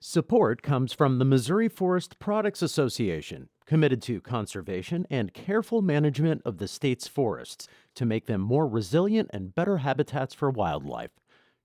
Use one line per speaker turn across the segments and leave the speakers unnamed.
Support comes from the Missouri Forest Products Association, committed to conservation and careful management of the state's forests to make them more resilient and better habitats for wildlife.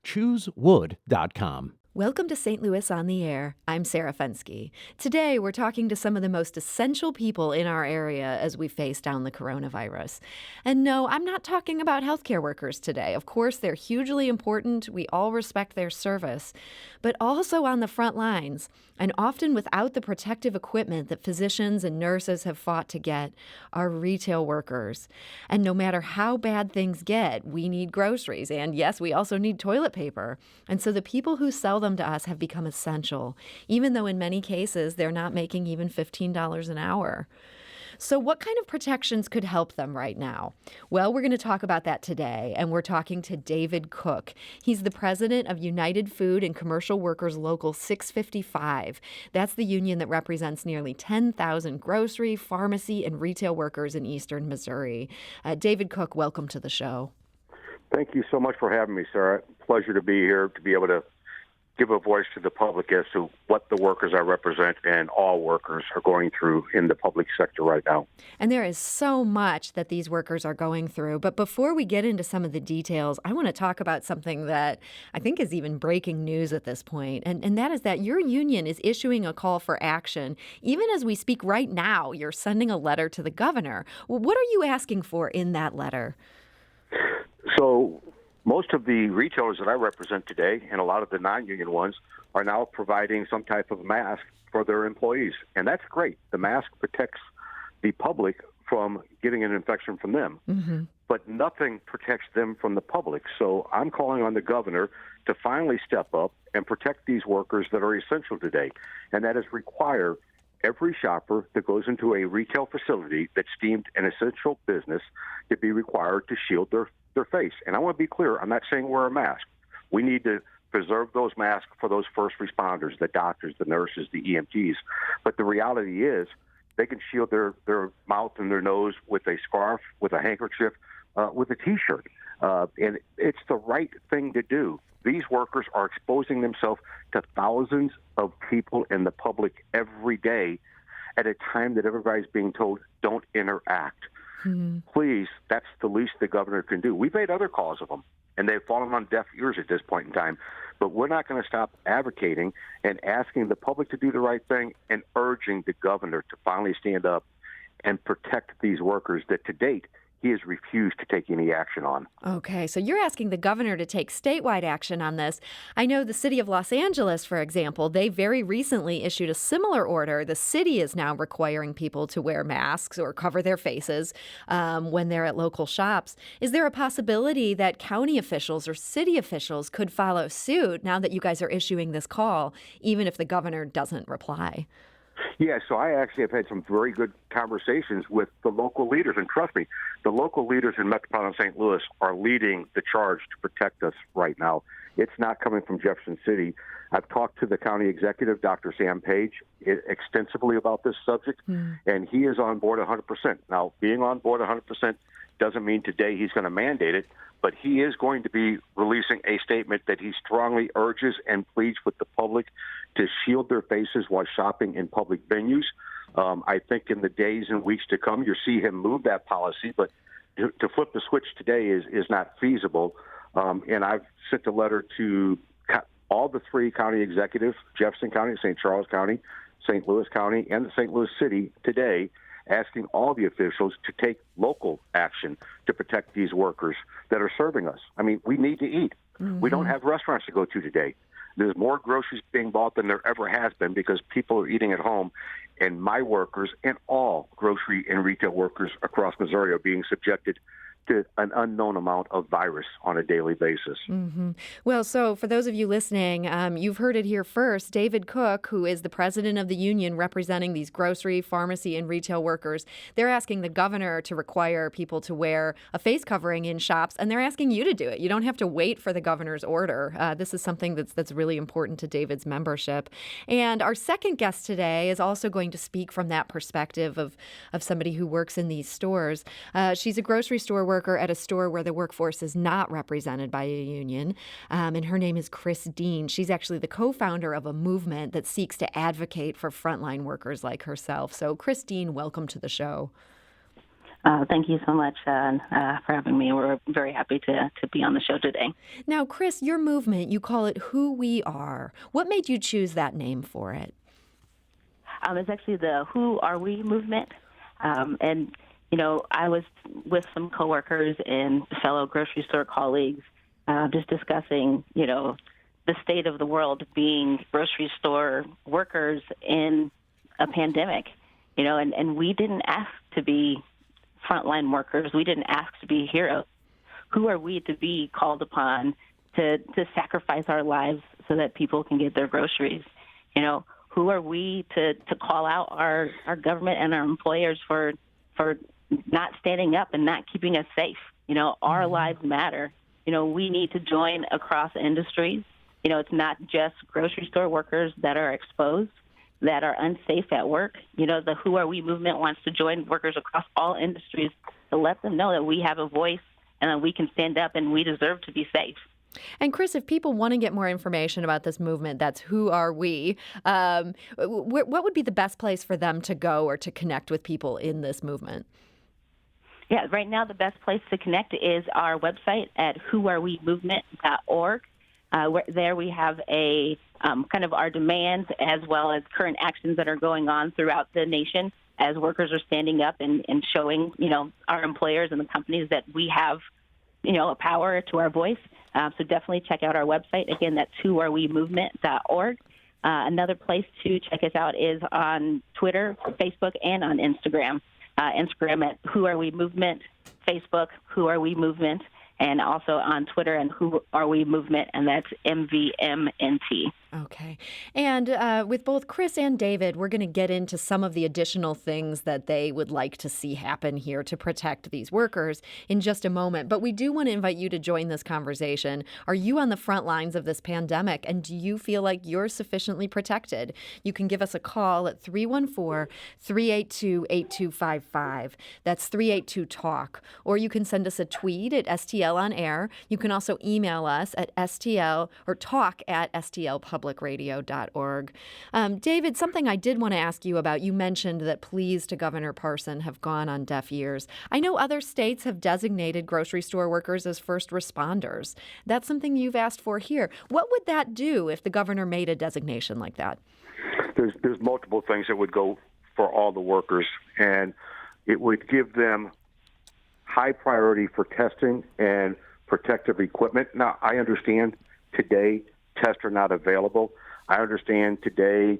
ChooseWood.com.
Welcome to St. Louis on the Air. I'm Sarah Fenske. Today, we're talking to some of the most essential people in our area as we face down the coronavirus. And no, I'm not talking about healthcare workers today. Of course, they're hugely important. We all respect their service. But also on the front lines, and often without the protective equipment that physicians and nurses have fought to get, are retail workers. And no matter how bad things get, we need groceries. And yes, we also need toilet paper. And so the people who sell them to us have become essential, even though in many cases they're not making even $15 an hour. So what kind of protections could help them right now? Well, we're going to talk about that today, and we're talking to David Cook. He's the president of United Food and Commercial Workers Local 655. That's the union that represents nearly 10,000 grocery, pharmacy, and retail workers in eastern Missouri. David Cook, welcome to the show.
Thank you so much for having me, Sarah. Pleasure to be here, to be able to give a voice to the public as to what the workers I represent and all workers are going through in the public sector right now.
And there is so much that these workers are going through. But before we get into some of the details, I want to talk about something that I think is even breaking news at this point. And that is that your union is issuing a call for action. Even as we speak right now, you're sending a letter to the governor. Well, what are you asking for in that letter?
So most of the retailers that I represent today, and a lot of the non-union ones, are now providing some type of mask for their employees. And that's great. The mask protects the public from getting an infection from them. Mm-hmm. But nothing protects them from the public. So I'm calling on the governor to finally step up and protect these workers that are essential today. And that is require every shopper that goes into a retail facility that's deemed an essential business to be required to shield their face. And I want to be clear, I'm not saying wear a mask. We need to preserve those masks for those first responders, the doctors, the nurses, the EMTs. But the reality is they can shield their mouth and their nose with a scarf, with a handkerchief, with a T-shirt. And it's the right thing to do. These workers are exposing themselves to thousands of people in the public every day at a time that everybody's being told, don't interact. Mm-hmm. Please, that's the least the governor can do. We've made other calls of them, and they've fallen on deaf ears at this point in time. But we're not going to stop advocating and asking the public to do the right thing and urging the governor to finally stand up and protect these workers that to date he has refused to take any action on.
Okay, so you're asking the governor to take statewide action on this. I know the city of Los Angeles, for example, they very recently issued a similar order. The city is now requiring people to wear masks or cover their faces when they're at local shops. Is there a possibility that county officials or city officials could follow suit now that you guys are issuing this call, even if the governor doesn't reply?
Yeah, so I actually have had some very good conversations with the local leaders. And trust me, the local leaders in metropolitan St. Louis are leading the charge to protect us right now. It's not coming from Jefferson City. I've talked to the county executive, Dr. Sam Page, extensively about this subject, and he is on board 100%. Now, being on board 100% doesn't mean today he's going to mandate it, but he is going to be releasing a statement that he strongly urges and pleads with the public to shield their faces while shopping in public venues. I think in the days and weeks to come, you'll see him move that policy, but to flip the switch today is not feasible. And I've sent a letter to all the three county executives, Jefferson County, St. Charles County, St. Louis County, and the St. Louis City today, asking all the officials to take local action to protect these workers that are serving us. I mean, we need to eat. Mm-hmm. We don't have restaurants to go to today. There's more groceries being bought than there ever has been because people are eating at home, and my workers and all grocery and retail workers across Missouri are being subjected to an unknown amount of virus on a daily basis.
Mm-hmm. Well, so for those of you listening, you've heard it here first. David Cook, who is the president of the union representing these grocery, pharmacy, and retail workers, they're asking the governor to require people to wear a face covering in shops, and they're asking you to do it. You don't have to wait for the governor's order. This is something that's really important to David's membership. And our second guest today is also going to speak from that perspective of somebody who works in these stores. She's a grocery store worker worker at a store where the workforce is not represented by a union, and her name is Chris Dean. She's actually the co-founder of a movement that seeks to advocate for frontline workers like herself. So, Chris Dean, welcome to the show.
Thank you so much for having me. We're very happy to be on the show today.
Now, Chris, your movement, you call it Who We Are. What made you choose that name for it?
It's actually the Who Are We movement. And, I was with some coworkers and fellow grocery store colleagues just discussing, the state of the world being grocery store workers in a pandemic, and we didn't ask to be frontline workers. We didn't ask to be heroes. Who are we to be called upon to sacrifice our lives so that people can get their groceries? Who are we to call out our government and our employers for not standing up and not keeping us safe? Our lives matter. We need to join across industries. It's not just grocery store workers that are exposed, that are unsafe at work. The Who Are We movement wants to join workers across all industries to let them know that we have a voice and that we can stand up and we deserve to be safe.
And Chris, if people want to get more information about this movement, that's Who Are We, what would be the best place for them to go or to connect with people in this movement?
Yeah, right now the best place to connect is our website at whoarewemovement.org. There we have a kind of our demands as well as current actions that are going on throughout the nation as workers are standing up and showing, our employers and the companies that we have, a power to our voice. So definitely check out our website. Again, that's whoarewemovement.org. Another place to check us out is on Twitter, Facebook, and on Instagram. Instagram at Who Are We Movement, Facebook, Who Are We Movement, and also on Twitter and Who Are We Movement, and that's MVMNT.
Okay. And with both Chris and David, we're going to get into some of the additional things that they would like to see happen here to protect these workers in just a moment. But we do want to invite you to join this conversation. Are you on the front lines of this pandemic, and do you feel like you're sufficiently protected? You can give us a call at 314-382-8255. That's 382-TALK. Or you can send us a tweet at STL on Air. You can also email us at STL or talk at STLpublicradio.org. David, something I did want to ask you about. You mentioned that pleas to Governor Parson have gone on deaf ears. I know other states have designated grocery store workers as first responders. That's something you've asked for here. What would that do if the governor made a designation like that?
There's multiple things that would go for all the workers, and it would give them high priority for testing and protective equipment. Now, I understand today tests are not available. I understand today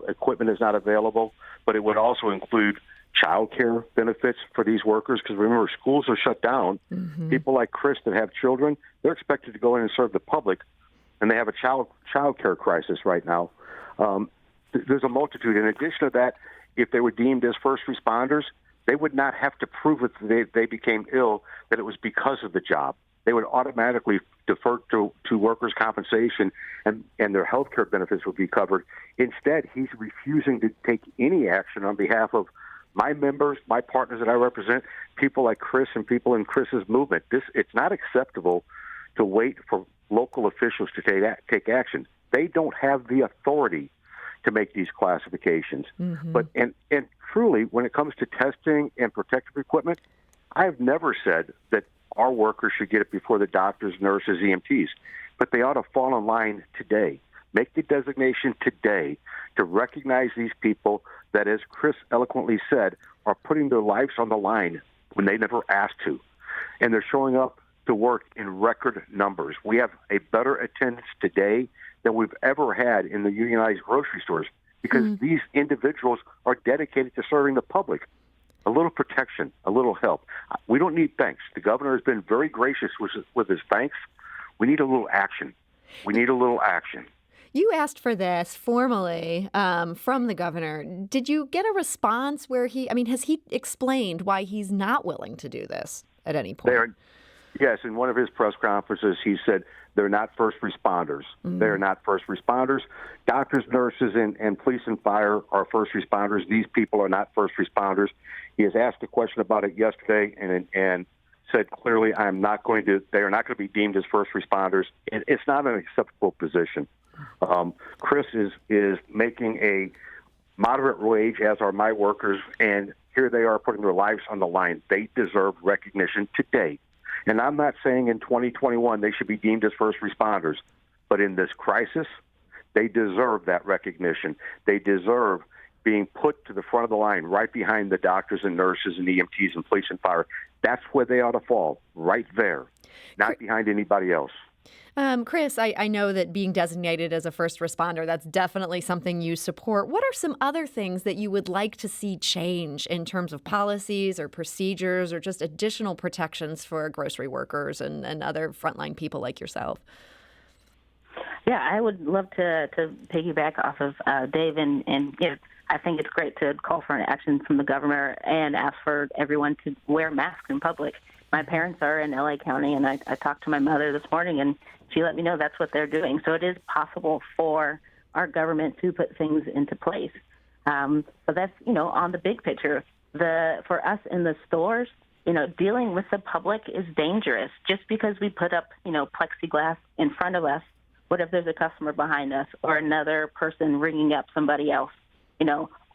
equipment is not available, but it would also include child care benefits for these workers, because remember, schools are shut down. Mm-hmm. People like Chris that have children, they're expected to go in and serve the public, and they have a child care crisis right now. There's a multitude. In addition to that, if they were deemed as first responders, they would not have to prove that they became ill, that it was because of the job. They would automatically defer to workers' compensation, and their health care benefits would be covered. Instead, he's refusing to take any action on behalf of my members, my partners that I represent, people like Chris and people in Chris's movement. It's not acceptable to wait for local officials to take action. They don't have the authority to make these classifications. Mm-hmm. But and truly, when it comes to testing and protective equipment, I've never said that our workers should get it before the doctors, nurses, EMTs, but they ought to fall in line today. Make the designation today to recognize these people that, as Chris eloquently said, are putting their lives on the line when they never asked to. And they're showing up to work in record numbers. We have a better attendance today than we've ever had in the unionized grocery stores, because these individuals are dedicated to serving the public. A little protection, a little help. We don't need thanks. The governor has been very gracious with his thanks. We need a little action.
You asked for this formally from the governor. Did you get a response where has he explained why he's not willing to do this at any point?
Yes, in one of his press conferences, he said they're not first responders. Mm-hmm. They're not first responders. Doctors, nurses, and police and fire are first responders. These people are not first responders. He has asked a question about it yesterday, and said clearly, they are not going to be deemed as first responders. It's not an acceptable position. Chris is making a moderate wage, as are my workers, and here they are putting their lives on the line. They deserve recognition today. And I'm not saying in 2021 they should be deemed as first responders, but in this crisis, they deserve that recognition. They deserve being put to the front of the line, right behind the doctors and nurses and EMTs and police and fire. That's where they ought to fall, right there, not behind anybody else.
Chris, I know that being designated as a first responder, that's definitely something you support. What are some other things that you would like to see change in terms of policies or procedures or just additional protections for grocery workers and other frontline people like yourself?
Yeah, I would love to piggyback off of Dave, and I think it's great to call for an action from the governor and ask for everyone to wear masks in public. My parents are in LA County, and I talked to my mother this morning, and she let me know that's what they're doing. So it is possible for our government to put things into place. But that's, on the big picture. For us in the stores, dealing with the public is dangerous. Just because we put up, plexiglass in front of us, what if there's a customer behind us or another person ringing up somebody else?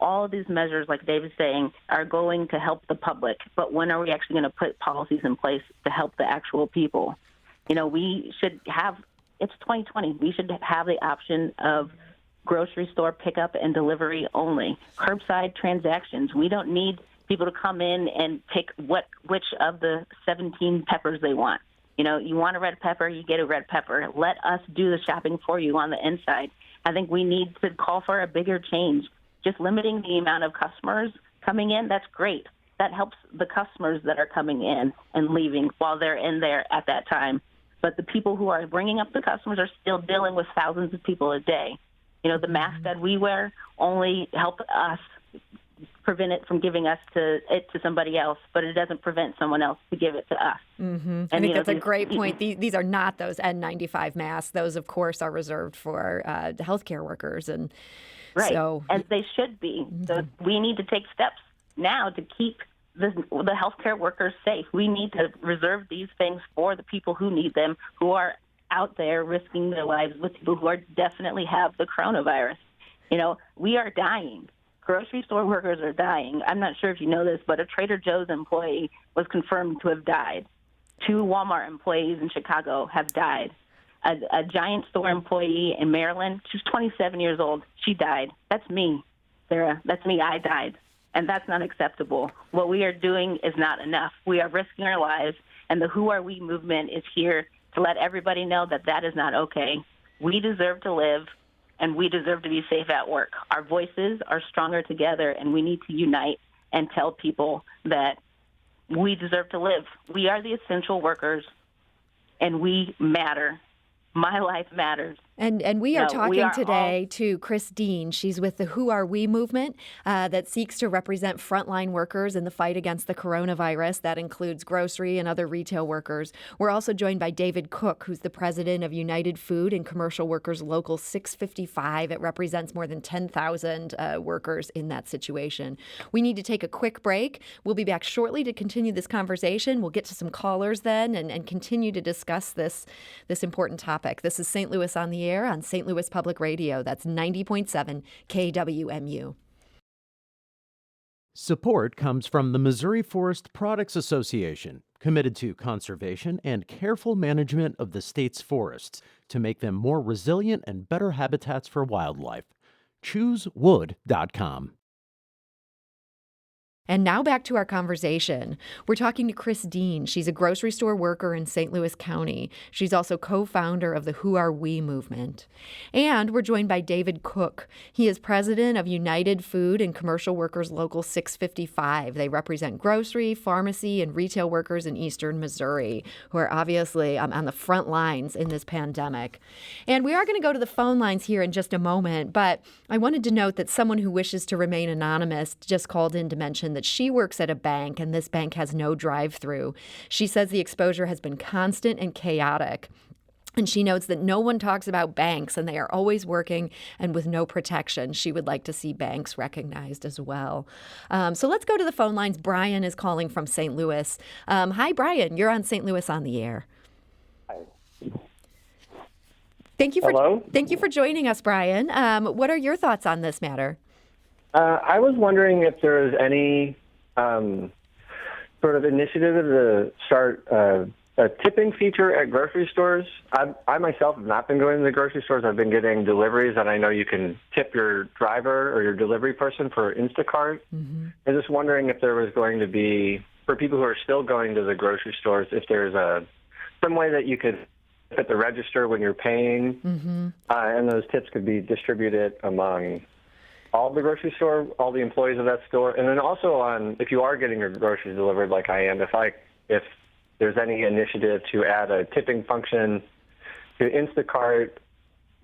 All of these measures, like David's saying, are going to help the public. But when are we actually going to put policies in place to help the actual people? We should have, it's 2020, we should have the option of grocery store pickup and delivery only. Curbside transactions. We don't need people to come in and pick which of the 17 peppers they want. You want a red pepper, you get a red pepper. Let us do the shopping for you on the inside. I think we need to call for a bigger change. Just limiting the amount of customers coming in, that's great. That helps the customers that are coming in and leaving while they're in there at that time. But the people who are bringing up the customers are still dealing with thousands of people a day. The mask that we wear only help us prevent it from giving us to somebody else, but it doesn't prevent someone else to give it to us.
Mm-hmm. I think that's a great point. These are not those N95 masks. Those, of course, are reserved for healthcare workers. And
right,
so,
as they should be. Mm-hmm. So we need to take steps now to keep the healthcare workers safe. We need to reserve these things for the people who need them, who are out there risking their lives with people who definitely have the coronavirus. We are dying. Grocery store workers are dying. I'm not sure if you know this, but a Trader Joe's employee was confirmed to have died. 2 Walmart employees in Chicago have died. A Giant store employee in Maryland, she's 27 years old. She died. That's me, Sarah. That's me. I died. And that's not acceptable. What we are doing is not enough. We are risking our lives, and the Who Are We movement is here to let everybody know that that is not okay. We deserve to live, and we deserve to be safe at work. Our voices are stronger together, and we need to unite and tell people that we deserve to live. We are the essential workers, and we matter. My life matters.
And we are talking today to Chris Dean. She's with the Who Are We movement that seeks to represent frontline workers in the fight against the coronavirus. That includes grocery and other retail workers. We're also joined by David Cook, who's the president of United Food and Commercial Workers Local 655. It represents more than 10,000 workers in that situation. We need to take a quick break. We'll be back shortly to continue this conversation. We'll get to some callers then and continue to discuss this important topic. This is St. Louis on the Air on St. Louis Public Radio. That's 90.7 KWMU.
Support comes from the Missouri Forest Products Association, committed to conservation and careful management of the state's forests to make them more resilient and better habitats for wildlife. ChooseWood.com.
And now back to our conversation. We're talking to Chris Dean. She's a grocery store worker in St. Louis County. She's also co-founder of the Who Are We movement. And we're joined by David Cook. He is president of United Food and Commercial Workers Local 655. They represent grocery, pharmacy, and retail workers in eastern Missouri who are obviously on the front lines in this pandemic. And we are going to go to the phone lines here in just a moment, but I wanted to note that someone who wishes to remain anonymous just called in to mention that she works at a bank and this bank has no drive-through. She says the exposure has been constant and chaotic. And she notes that no one talks about banks, and they are always working and with no protection. She would like to see banks recognized as well. So let's go to the phone lines. Brian is calling from St. Louis. Hi, Brian. You're on St. Louis on the air.
Hi.
Thank you
Hello?
Thank you for joining us, Brian. What are your thoughts on this matter?
I was wondering if there is any sort of initiative to start a tipping feature at grocery stores. I myself have not been going to the grocery stores. I've been getting deliveries, and I know you can tip your driver or your delivery person for Instacart. Mm-hmm. I'm just wondering if there was going to be, for people who are still going to the grocery stores, if there's some way that you could at the register when you're paying, and those tips could be distributed among all the grocery store, all the employees of that store, and then also on if you are getting your groceries delivered like I am, if there's any initiative to add a tipping function to Instacart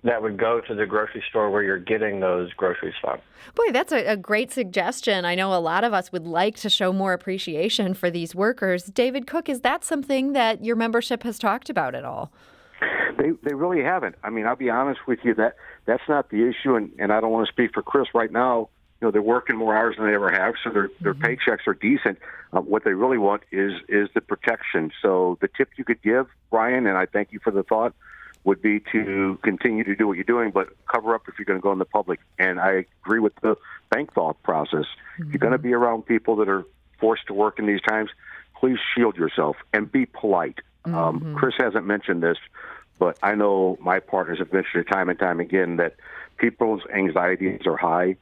that would go to the grocery store where you're getting those groceries from.
Boy, that's a great suggestion. I know a lot of us would like to show more appreciation for these workers. David Cook, is that something that your membership has talked about at all?
They really haven't. I mean, I'll be honest with you, that's not the issue, and I don't want to speak for Chris right now. You know, they're working more hours than they ever have, so their paychecks are decent. What they really want is the protection. So the tip you could give, Brian, and I thank you for the thought, would be to continue to do what you're doing, but cover up if you're going to go in the public. And I agree with the bank thought process. If you're going to be around people that are forced to work in these times, please shield yourself and be polite. Chris hasn't mentioned this, but I know my partners have mentioned it time and time again that people's anxieties are high.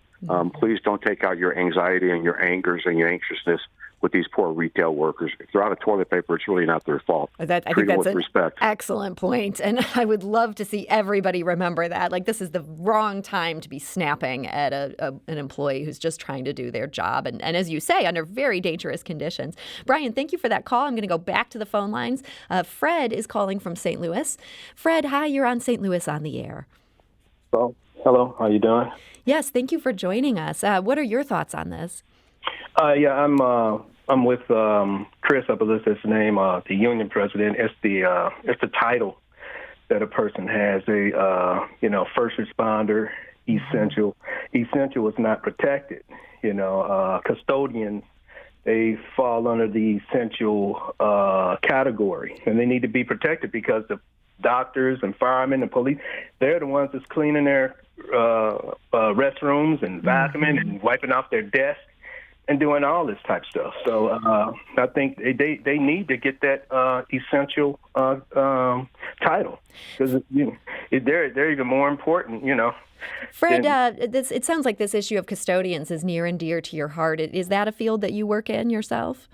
Please don't take out your anxiety and your angers and your anxiousness with these poor retail workers. If they're out of toilet paper, it's really not their fault.
I think that's an excellent point, and I would love to see everybody remember that. Like, this is the wrong time to be snapping at an employee who's just trying to do their job, and as you say, under very dangerous conditions. Brian, thank you for that call. I'm going to go back to the phone lines. Fred is calling from St. Louis. Fred, hi, you're on St. Louis on the air.
Hello, how you doing?
Yes, thank you for joining us. What are your thoughts on this?
I'm with Chris. I believe that's his name. The union president. It's the title that a person has. First responder, essential. Essential is not protected. Custodians, they fall under the essential category, and they need to be protected because the doctors and firemen and police, they're the ones that's cleaning their restrooms and vacuuming and wiping off their desks and doing all this type stuff. So I think they need to get that essential title because they're even more important,
Fred, it sounds like this issue of custodians is near and dear to your heart. Is that a field that you work in yourself?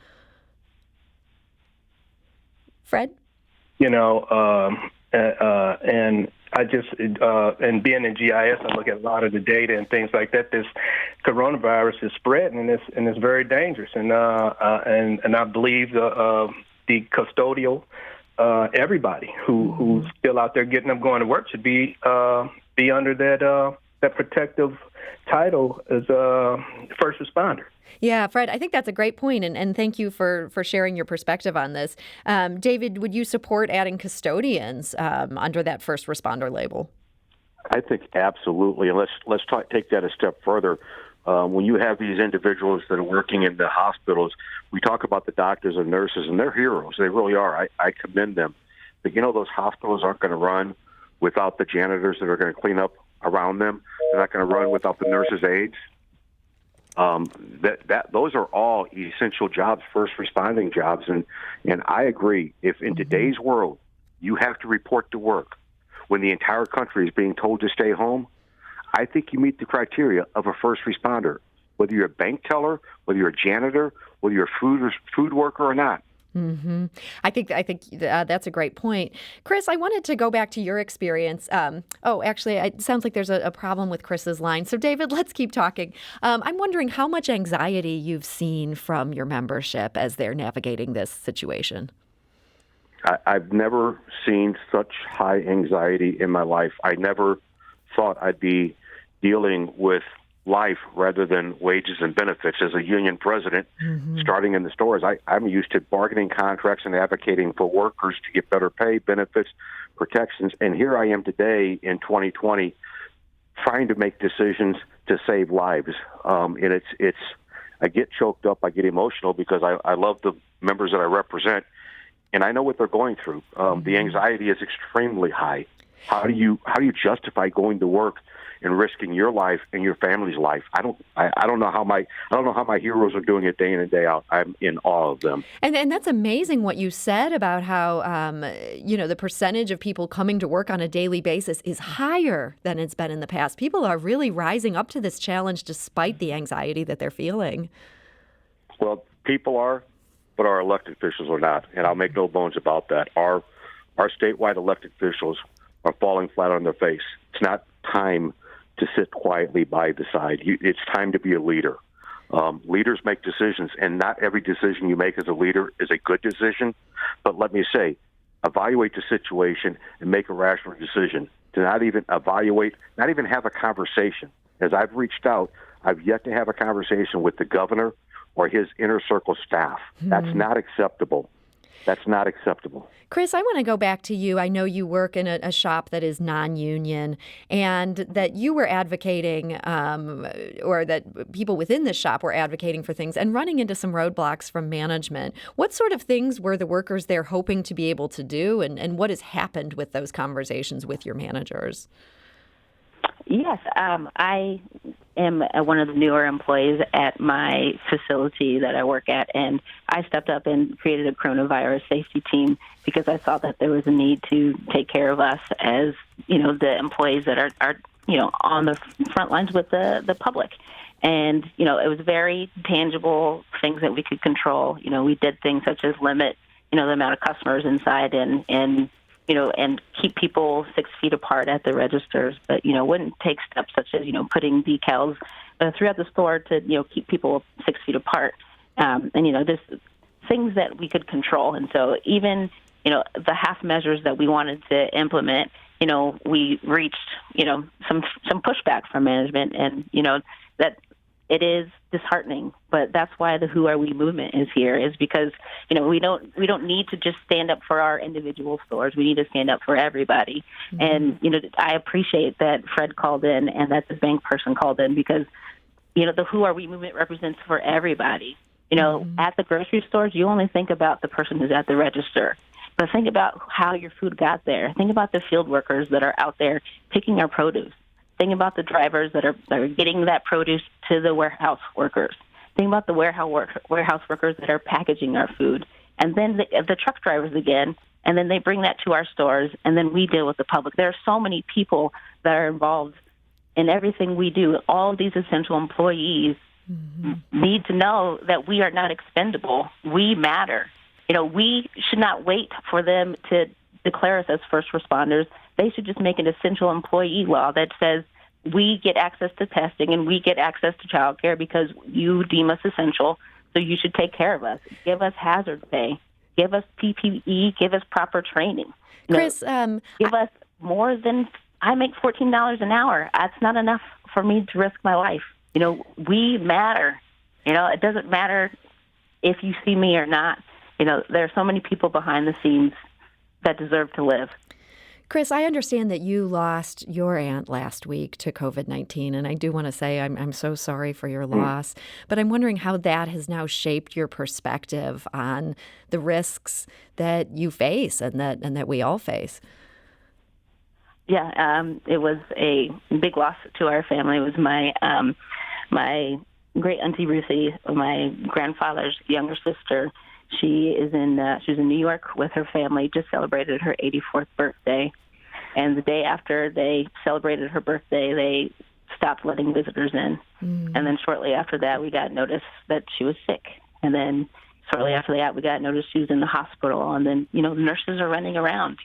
Fred?
And I just, and being in GIS, I look at a lot of the data and things like that. This coronavirus is spreading, and it's very dangerous. And I believe the custodial, everybody who's still out there getting up, going to work should be under that protective title as a first responder.
Yeah, Fred, I think that's a great point, and thank you for sharing your perspective on this. David, would you support adding custodians under that first responder label?
I think absolutely, and let's take that a step further. When you have these individuals that are working in the hospitals, we talk about the doctors and nurses, and they're heroes. They really are. I commend them. But those hospitals aren't going to run without the janitors that are going to clean up around them. They're not going to run without the nurses' aides. Those are all essential jobs, first responding jobs, and I agree. If in today's world you have to report to work when the entire country is being told to stay home, I think you meet the criteria of a first responder. Whether you're a bank teller, whether you're a janitor, whether you're a food worker or not.
Mm-hmm. I think that's a great point. Chris, I wanted to go back to your experience. Actually, it sounds like there's a problem with Chris's line. So, David, let's keep talking. I'm wondering how much anxiety you've seen from your membership as they're navigating this situation.
I've never seen such high anxiety in my life. I never thought I'd be dealing with life rather than wages and benefits. As a union president, starting in the stores, I'm used to bargaining contracts and advocating for workers to get better pay, benefits, protections. And here I am today in 2020 trying to make decisions to save lives. And I get choked up, I get emotional because I love the members that I represent, and I know what they're going through. The anxiety is extremely high. How do you justify going to work and risking your life and your family's life? I don't know how my heroes are doing it day in and day out. I'm in awe of them.
And that's amazing what you said about how the percentage of people coming to work on a daily basis is higher than it's been in the past. People are really rising up to this challenge despite the anxiety that they're feeling.
Well, people are, but our elected officials are not, and I'll make no bones about that. Our statewide elected officials are falling flat on their face. It's not time to sit quietly by the side. It's time to be a leader. Leaders make decisions, and not every decision you make as a leader is a good decision. But let me say, evaluate the situation and make a rational decision. To not even evaluate, not even have a conversation. As I've reached out, I've yet to have a conversation with the governor or his inner circle staff. That's not acceptable. That's not acceptable.
Chris, I want to go back to you. I know you work in a shop that is non-union, and that you were advocating, or that people within the shop were advocating for things and running into some roadblocks from management. What sort of things were the workers there hoping to be able to do, and what has happened with those conversations with your managers?
Yes, I am one of the newer employees at my facility that I work at, and I stepped up and created a coronavirus safety team because I saw that there was a need to take care of us as, the employees that are on the front lines with the public. And, it was very tangible things that we could control. We did things such as limit, the amount of customers inside and keep people 6 feet apart at the registers, but, wouldn't take steps such as, putting decals throughout the store to, keep people 6 feet apart. Just things that we could control. And so even, the half measures that we wanted to implement, we reached, some pushback from management, and, that it is disheartening, but that's why the Who Are We movement is here, is because, we don't need to just stand up for our individual stores. We need to stand up for everybody. And, I appreciate that Fred called in and that the bank person called in because, the Who Are We movement represents for everybody. At the grocery stores, you only think about the person who's at the register, but think about how your food got there. Think about the field workers that are out there picking our produce. Think about the drivers that are getting that produce to the warehouse workers. Think about the warehouse workers that are packaging our food. And then the truck drivers again, and then they bring that to our stores, and then we deal with the public. There are so many people that are involved in everything we do. All of these essential employees need to know that we are not expendable. We matter. We should not wait for them to declare us as first responders. They should just make an essential employee law that says we get access to testing and we get access to child care because you deem us essential, so you should take care of us. Give us hazard pay. Give us PPE. Give us proper training.
Chris,
give us more than I make $14 an hour. That's not enough for me to risk my life. We matter. It doesn't matter if you see me or not. There are so many people behind the scenes that deserve to live.
Chris, I understand that you lost your aunt last week to COVID-19, and I do want to say I'm so sorry for your loss, but I'm wondering how that has now shaped your perspective on the risks that you face and that we all face.
Yeah, it was a big loss to our family. It was my great auntie Ruthie, my grandfather's younger sister. She was in New York with her family, just celebrated her 84th birthday. And the day after they celebrated her birthday, they stopped letting visitors in. And then shortly after that, we got notice that she was sick. And then shortly after that, we got notice she was in the hospital. And then, nurses are running around.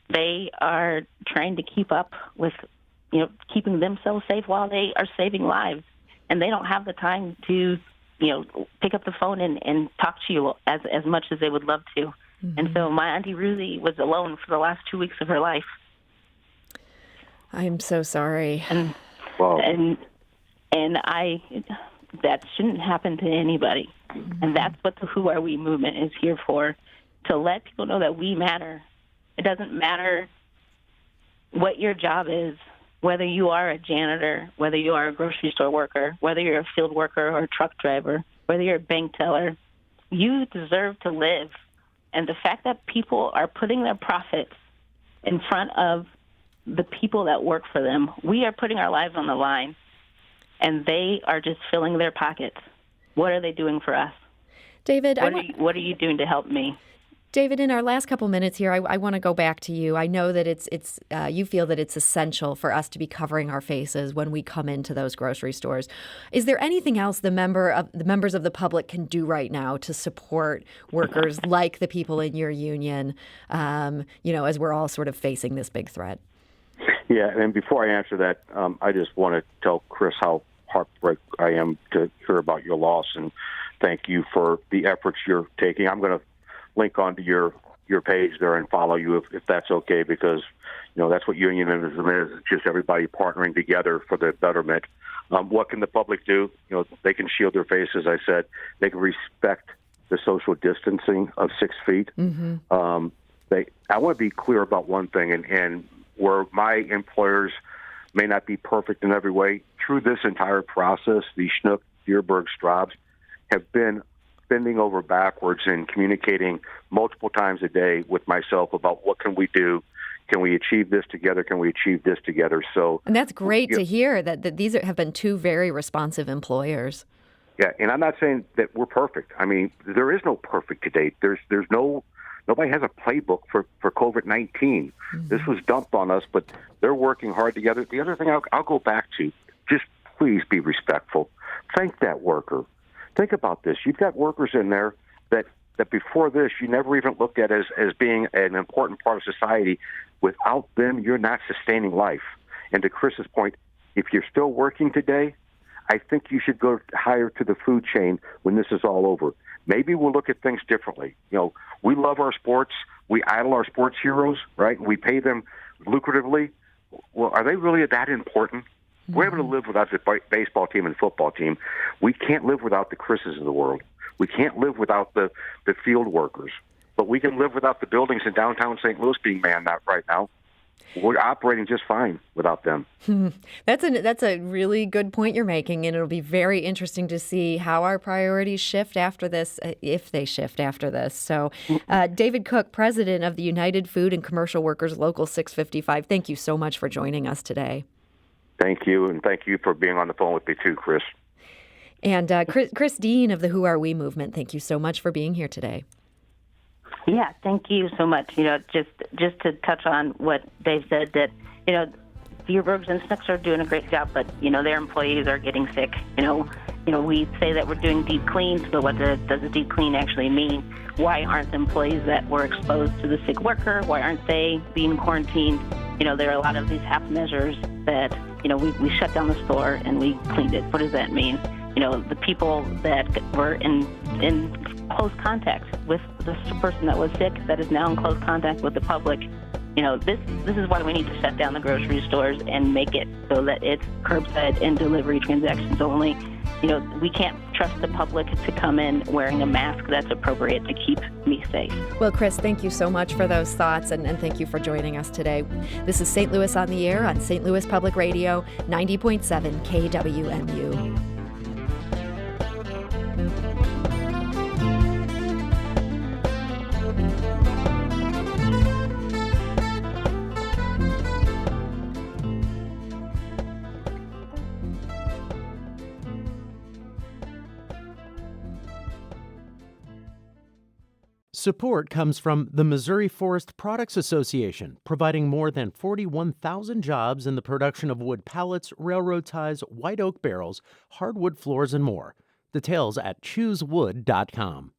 They are trying to keep up with, keeping themselves safe while they are saving lives. And they don't have the time to pick up the phone and talk to you as much as they would love to. And so my Auntie Ruthie was alone for the last 2 weeks of her life.
I'm so sorry.
And And that shouldn't happen to anybody. And that's what the Who Are We movement is here for, to let people know that we matter. It doesn't matter what your job is, whether you are a janitor, whether you are a grocery store worker, whether you're a field worker or a truck driver, whether you're a bank teller, you deserve to live. And the fact that people are putting their profits in front of the people that work for them, we are putting our lives on the line, and they are just filling their pockets. What are they doing for us?
David,
what are you doing to help me?
David, in our last couple minutes here, I want to go back to you. I know that you feel that it's essential for us to be covering our faces when we come into those grocery stores. Is there anything else the members of the public can do right now to support workers like the people in your union, as we're all sort of facing this big threat?
Yeah, and before I answer that, I just want to tell Chris how heartbroken I am to hear about your loss, and thank you for the efforts you're taking. I'm going to link onto your page there and follow you if that's okay, because that's what unionism is. It's just everybody partnering together for the betterment. What can the public do? They can shield their faces. I said they can respect the social distancing of 6 feet. Mm-hmm. I want to be clear about one thing, and where my employers may not be perfect in every way, through this entire process, the Schnook, Dearborg, Straubs have been bending over backwards and communicating multiple times a day with myself about what can we do. Can we achieve this together? Can we achieve this together?
And that's great to hear that these have been two very responsive employers.
Yeah, and I'm not saying that we're perfect. I mean, there is no perfect to date. Nobody has a playbook for COVID-19. Mm-hmm. This was dumped on us, but they're working hard together. The other thing I'll go back to, just please be respectful. Thank that worker. Think about this. You've got workers in there that before this you never even looked at as being an important part of society. Without them, you're not sustaining life. And to Chris's point, if you're still working today, I think you should go higher to the food chain when this is all over. Maybe we'll look at things differently. We love our sports. We idol our sports heroes, right? We pay them lucratively. Well, are they really that important? Mm-hmm. We're able to live without the baseball team and football team. We can't live without the Chris's of the world. We can't live without the field workers. But we can live without the buildings in downtown St. Louis being manned out right now. We're operating just fine without them.
That's a really good point you're making, and it'll be very interesting to see how our priorities shift after this, if they shift after this. So, David Cook, president of the United Food and Commercial Workers Local 655, thank you so much for joining us today.
Thank you, and thank you for being on the phone with me too, Chris.
And Chris Dean of the Who Are We movement, thank you so much for being here today.
Yeah, thank you so much. Just to touch on what Dave said, that Dearborgs and Snooks are doing a great job, but their employees are getting sick. We say that we're doing deep cleans, but what does a deep clean actually mean? Why aren't the employees that were exposed to the sick worker? Why aren't they being quarantined? There are a lot of these half measures that we shut down the store and we cleaned it. What does that mean? The people that were in close contact with the person that was sick, that is now in close contact with the public. This is why we need to shut down the grocery stores and make it so that it's curbside and delivery transactions only. We can't trust the public to come in wearing a mask that's appropriate to keep me safe.
Well, Chris, thank you so much for those thoughts, and thank you for joining us today. This is St. Louis on the Air on St. Louis Public Radio, 90.7 KWMU.
Support comes from the Missouri Forest Products Association, providing more than 41,000 jobs in the production of wood pallets, railroad ties, white oak barrels, hardwood floors, and more. Details at choosewood.com.